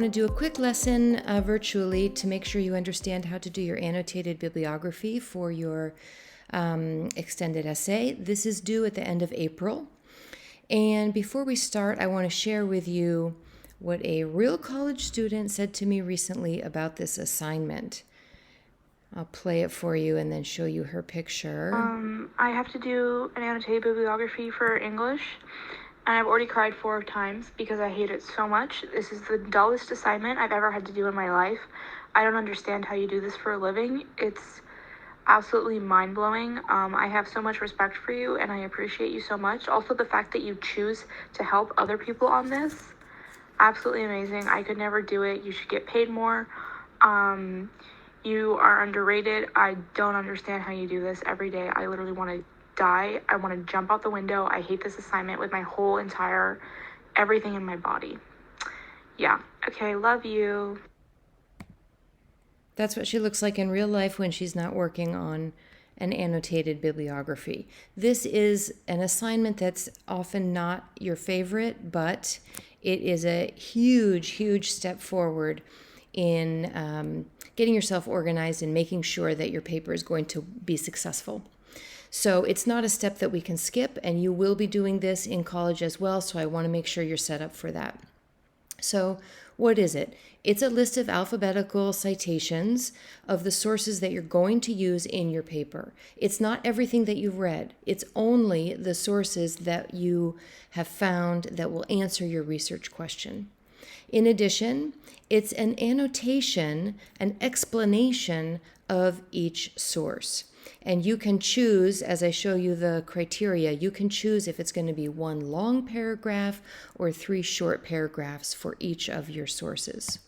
want to do a quick lesson virtually to make sure you understand how to do your annotated bibliography for your extended essay. This is due at the end of April. And before we start, I want to share with you what a real college student said to me recently about this assignment. I'll play it for you and then show you her picture. I have to do an annotated bibliography for English, and I've already cried 4 times because I hate it so much. This is the dullest assignment I've ever had to do in my life. I don't understand how you do this for a living. It's absolutely mind-blowing. I have so much respect for you, and I appreciate you so much. Also, the fact that you choose to help other people on this, absolutely amazing. I could never do it. You should get paid more. You are underrated. I don't understand how you do this every day. I literally want to die. I want to jump out the window. I hate this assignment with my whole entire everything in my body. Yeah. Okay. Love you. That's what she looks like in real life when she's not working on an annotated bibliography. This is an assignment that's often not your favorite, but it is a huge, huge step forward in getting yourself organized and making sure that your paper is going to be successful. So it's not a step that we can skip, and you will be doing this in college as well, so I want to make sure you're set up for that. So what is it? It's a list of alphabetical citations of the sources that you're going to use in your paper. It's not everything that you've read. It's only the sources that you have found that will answer your research question. In addition, it's an annotation, an explanation of each source. And you can choose, as I show you the criteria, you can choose if it's going to be 1 long paragraph or 3 short paragraphs for each of your sources.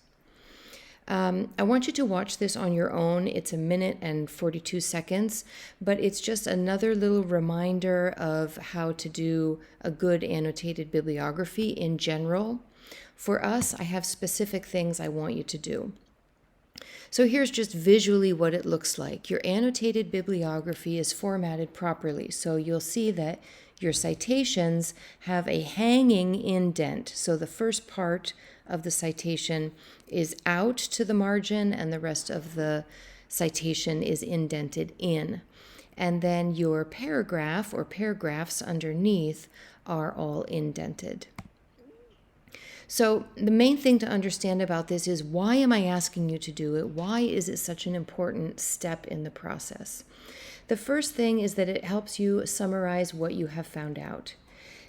I want you to watch this on your own. It's 1 minute and 42 seconds, but it's just another little reminder of how to do a good annotated bibliography in general. For us, I have specific things I want you to do. So here's just visually what it looks like. Your annotated bibliography is formatted properly. So you'll see that your citations have a hanging indent. So the first part of the citation is out to the margin and the rest of the citation is indented in. And then your paragraph or paragraphs underneath are all indented. So the main thing to understand about this is, why am I asking you to do it? Why is it such an important step in the process? The first thing is that it helps you summarize what you have found out.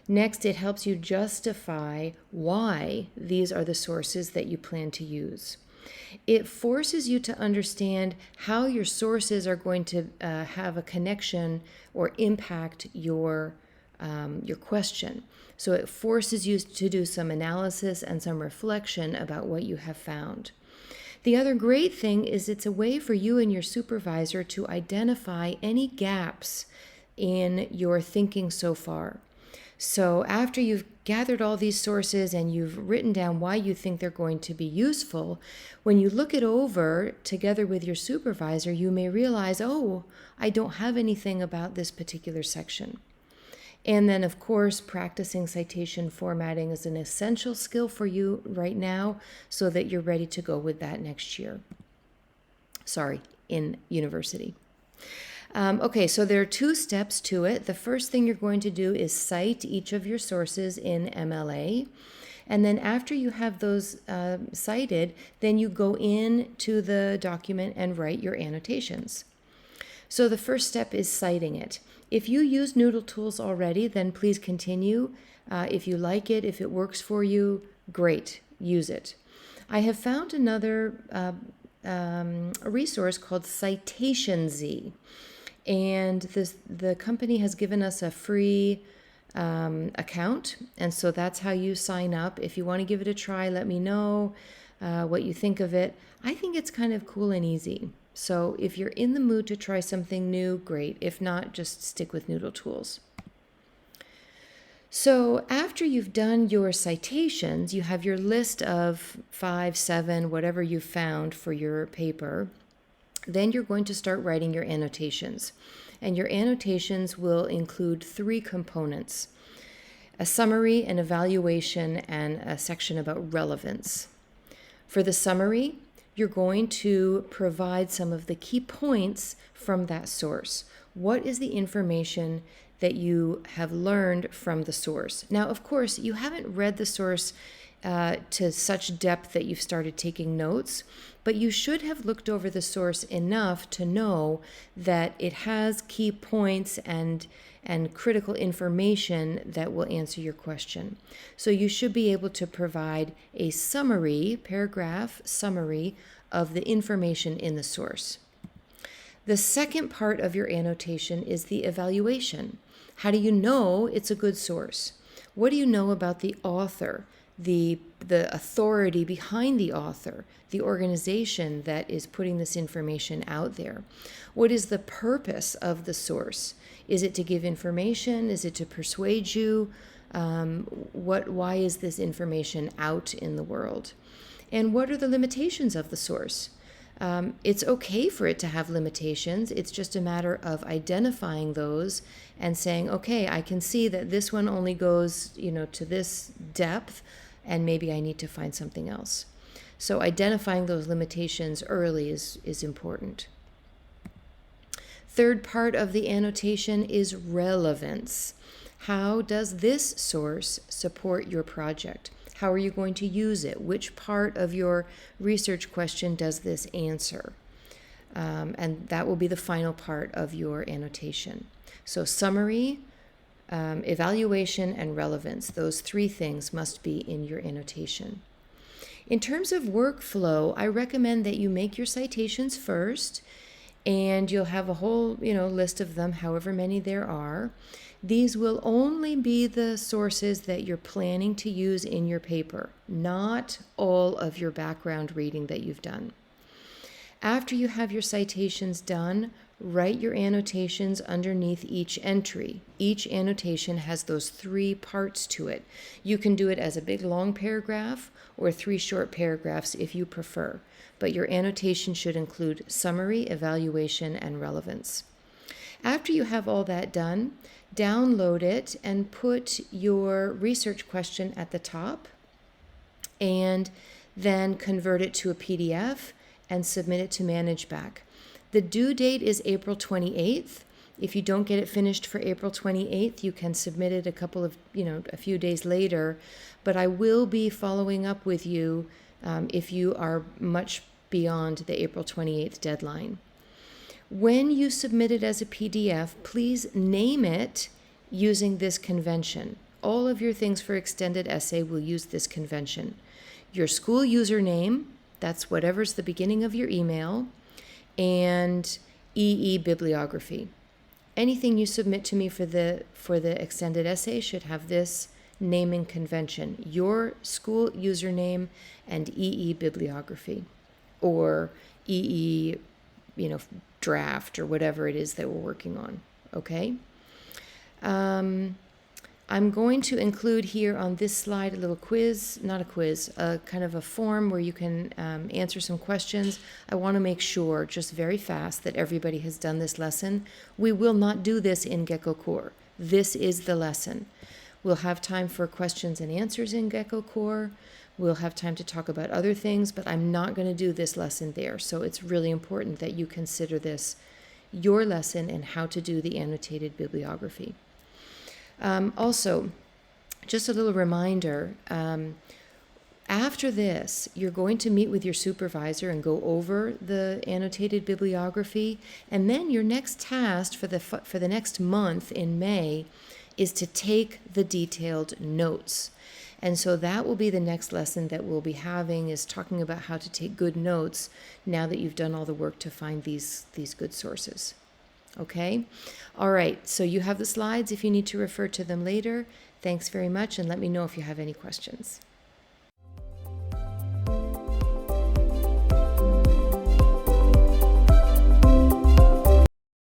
Next, it helps you justify why these are the sources that you plan to use. It forces you to understand how your sources are going to have a connection or impact your question. So it forces you to do some analysis and some reflection about what you have found. The other great thing is it's a way for you and your supervisor to identify any gaps in your thinking so far. So after you've gathered all these sources and you've written down why you think they're going to be useful, when you look it over together with your supervisor, you may realize, oh, I don't have anything about this particular section. And then, of course, practicing citation formatting is an essential skill for you right now so that you're ready to go with that next year. In university. Okay, so there are 2 steps to it. The first thing you're going to do is cite each of your sources in MLA. And then after you have those cited, then you go into the document and write your annotations. So the first step is citing it. If you use Noodle Tools already, then please continue. If you like it, if it works for you, great, use it. I have found another a resource called Citation Z, and the company has given us a free account, and so that's how you sign up. If you want to give it a try, let me know what you think of it. I think it's kind of cool and easy. So if you're in the mood to try something new, great. If not, just stick with Noodle Tools. So after you've done your citations, you have your list of 5, 7, whatever you found for your paper. Then you're going to start writing your annotations. And your annotations will include 3 components: a summary, an evaluation, and a section about relevance. For the summary, you're going to provide some of the key points from that source. What is the information that you have learned from the source? Now, of course, you haven't read the source to such depth that you've started taking notes, but you should have looked over the source enough to know that it has key points and critical information that will answer your question. So you should be able to provide a summary, paragraph summary of the information in the source. The second part of your annotation is the evaluation. How do you know it's a good source? What do you know about the author, the authority behind the author, the organization that is putting this information out there? What is the purpose of the source? Is it to give information? Is it to persuade you? Why is this information out in the world? And what are the limitations of the source? It's okay for it to have limitations. It's just a matter of identifying those and saying, okay, I can see that this one only goes, to this depth, and maybe I need to find something else. So identifying those limitations early is important. Third part of the annotation is relevance. How does this source support your project? How are you going to use it? Which part of your research question does this answer? And that will be the final part of your annotation. So summary, evaluation, and relevance. Those three things must be in your annotation. In terms of workflow, I recommend that you make your citations first, and you'll have a whole, list of them, however many there are. These will only be the sources that you're planning to use in your paper, not all of your background reading that you've done. After you have your citations done, write your annotations underneath each entry. Each annotation has those three parts to it. You can do it as a big long paragraph or 3 short paragraphs if you prefer, but your annotation should include summary, evaluation, and relevance. After you have all that done, download it and put your research question at the top, and then convert it to a PDF and submit it to ManageBack. The due date is April 28th. If you don't get it finished for April 28th, you can submit it a few days later, but I will be following up with you if you are much beyond the April 28th deadline. When you submit it as a PDF, please name it using this convention. All of your things for extended essay will use this convention. Your school username, that's whatever's the beginning of your email, and EE Bibliography. Anything you submit to me for the extended essay should have this naming convention: your school username and EE Bibliography, or EE, draft, or whatever it is that we're working on. Okay. I'm going to include here on this slide a little quiz, not a quiz, a kind of a form where you can answer some questions. I want to make sure, just very fast, that everybody has done this lesson. We will not do this in Gecko Core. This is the lesson. We'll have time for questions and answers in Gecko Core. We'll have time to talk about other things, but I'm not going to do this lesson there. So it's really important that you consider this your lesson in how to do the annotated bibliography. Also, just a little reminder, after this, you're going to meet with your supervisor and go over the annotated bibliography, and then your next task for the next month in May is to take the detailed notes. And so that will be the next lesson that we'll be having, is talking about how to take good notes now that you've done all the work to find these good sources. Okay? All right, so you have the slides if you need to refer to them later. Thanks very much, and let me know if you have any questions.